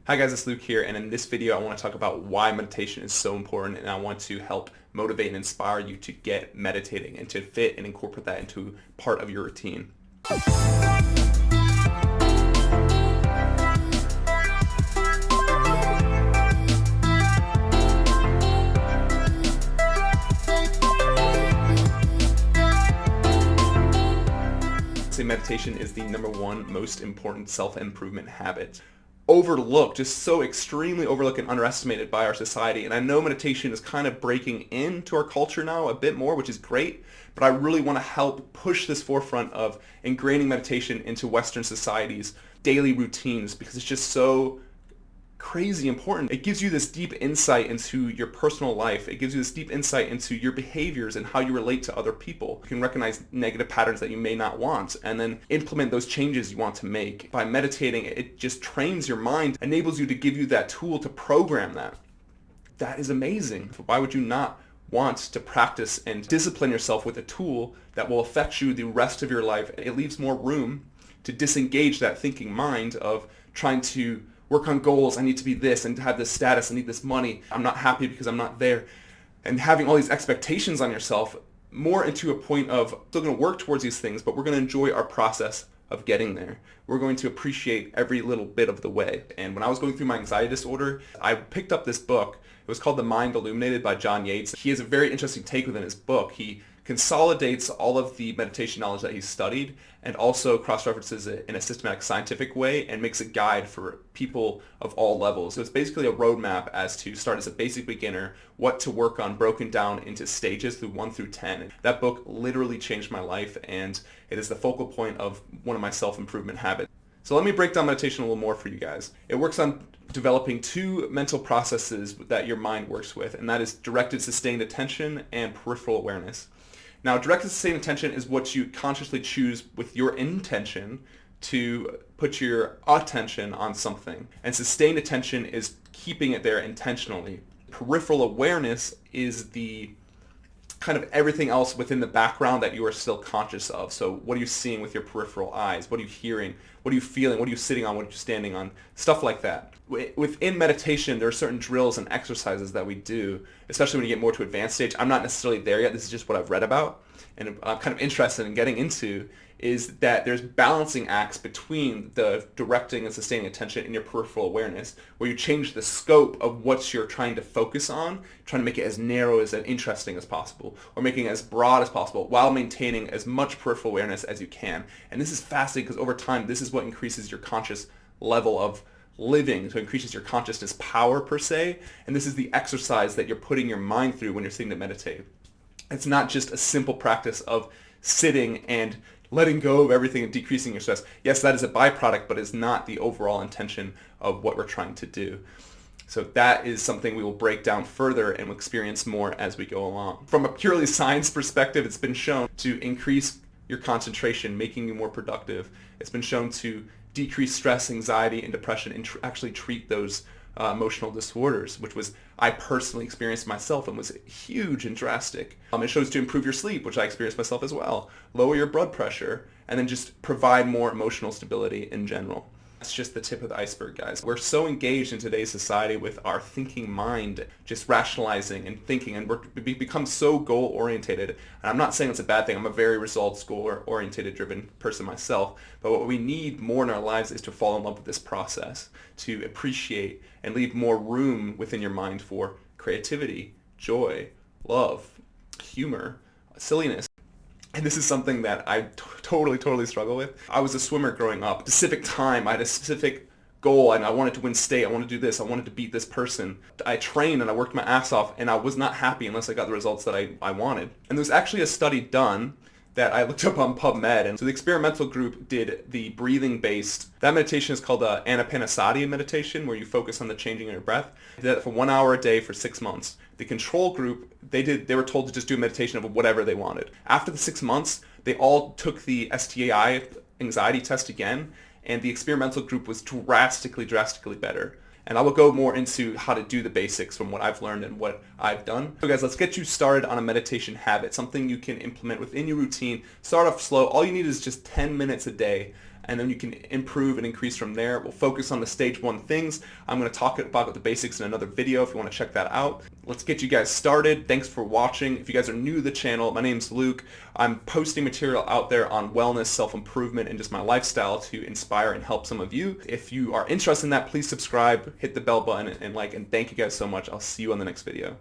Hi guys, it's Luke here, and in this video I want to talk about why meditation is so important, and I want to help motivate and inspire you to get meditating and to fit and incorporate that into part of your routine. Meditation is the number one most important self-improvement habit. Overlooked, just so extremely overlooked and underestimated by our society. And I know meditation is kind of breaking into our culture now a bit more, which is great, but I really want to help push this forefront of ingraining meditation into Western society's daily routines because it's just so crazy important. It gives you this deep insight into your personal life. It gives you this deep insight into your behaviors and how you relate to other people. You can recognize negative patterns that you may not want and then implement those changes you want to make. By meditating, it just trains your mind, enables you to give you that tool to program that. That is amazing. Why would you not want to practice and discipline yourself with a tool that will affect you the rest of your life? It leaves more room to disengage that thinking mind of trying to work on goals. I need to be this and to have this status. I need this money. I'm not happy because I'm not there. And having all these expectations on yourself more into a point of still going to work towards these things, but we're going to enjoy our process of getting there. We're going to appreciate every little bit of the way. And when I was going through my anxiety disorder, I picked up this book. It was called The Mind Illuminated by Yates. He has a very interesting take within his book. He consolidates all of the meditation knowledge that he's studied and also cross-references it in a systematic scientific way and makes a guide for people of all levels. So it's basically a roadmap as to start as a basic beginner, what to work on broken down into stages through 1 through 10. And that book literally changed my life, and it is the focal point of one of my self-improvement habits. So let me break down meditation a little more for you guys. It works on developing two mental processes that your mind works with, and that is directed sustained attention and peripheral awareness. Now, directed sustained attention is what you consciously choose with your intention to put your attention on something. And sustained attention is keeping it there intentionally. Peripheral awareness is the kind of everything else within the background that you are still conscious of. So what are you seeing with your peripheral eyes? What are you hearing? What are you feeling? What are you sitting on? What are you standing on? Stuff like that. Within meditation, there are certain drills and exercises that we do, especially when you get more to advanced stage. I'm not necessarily there yet. This is just what I've read about and I'm kind of interested in getting into, is that there's balancing acts between the directing and sustaining attention in your peripheral awareness, where you change the scope of what you're trying to focus on, trying to make it as narrow as and interesting as possible, or making it as broad as possible while maintaining as much peripheral awareness as you can. And this is fascinating because over time, this is what increases your conscious level of living, so it increases your consciousness power per se, and this is the exercise that you're putting your mind through when you're sitting to meditate. It's not just a simple practice of sitting and letting go of everything and decreasing your stress. Yes, that is a byproduct, but it's not the overall intention of what we're trying to do. So that is something we will break down further and we'll experience more as we go along. From a purely science perspective, it's been shown to increase your concentration, making you more productive. It's been shown to decrease stress, anxiety, and depression, and actually treat those emotional disorders, which I personally experienced myself and was huge and drastic. It shows to improve your sleep, which I experienced myself as well, lower your blood pressure, and then just provide more emotional stability in general. That's just the tip of the iceberg, guys. We're so engaged in today's society with our thinking mind, just rationalizing and thinking, and we become so goal-orientated. And I'm not saying it's a bad thing. I'm a very results goal-orientated driven person myself. But what we need more in our lives is to fall in love with this process, to appreciate and leave more room within your mind for creativity, joy, love, humor, silliness. And this is something that I totally struggle with. I was a swimmer growing up. Specific time, I had a specific goal, and I wanted to win state. I wanted to do this. I wanted to beat this person. I trained and I worked my ass off, and I was not happy unless I got the results that I wanted. And there was actually a study done that I looked up on PubMed. And so the experimental group did the breathing-based, that meditation is called Anapanasati meditation, where you focus on the changing of your breath. They did that for 1 hour a day for 6 months. The control group, they were told to just do a meditation of whatever they wanted. After the 6 months, they all took the STAI anxiety test again, and the experimental group was drastically better. And I will go more into how to do the basics from what I've learned and what I've done. So guys, let's get you started on a meditation habit, something you can implement within your routine. Start off slow. All you need is just 10 minutes a day. and then you can improve and increase from there. We'll focus on the stage 1 things. I'm going to talk about the basics in another video if you want to check that out. Let's get you guys started. Thanks for watching. If you guys are new to the channel, my name's Luke. I'm posting material out there on wellness, self-improvement, and just my lifestyle to inspire and help some of you. If you are interested in that, please subscribe, hit the bell button, and like, and thank you guys so much. I'll see you on the next video.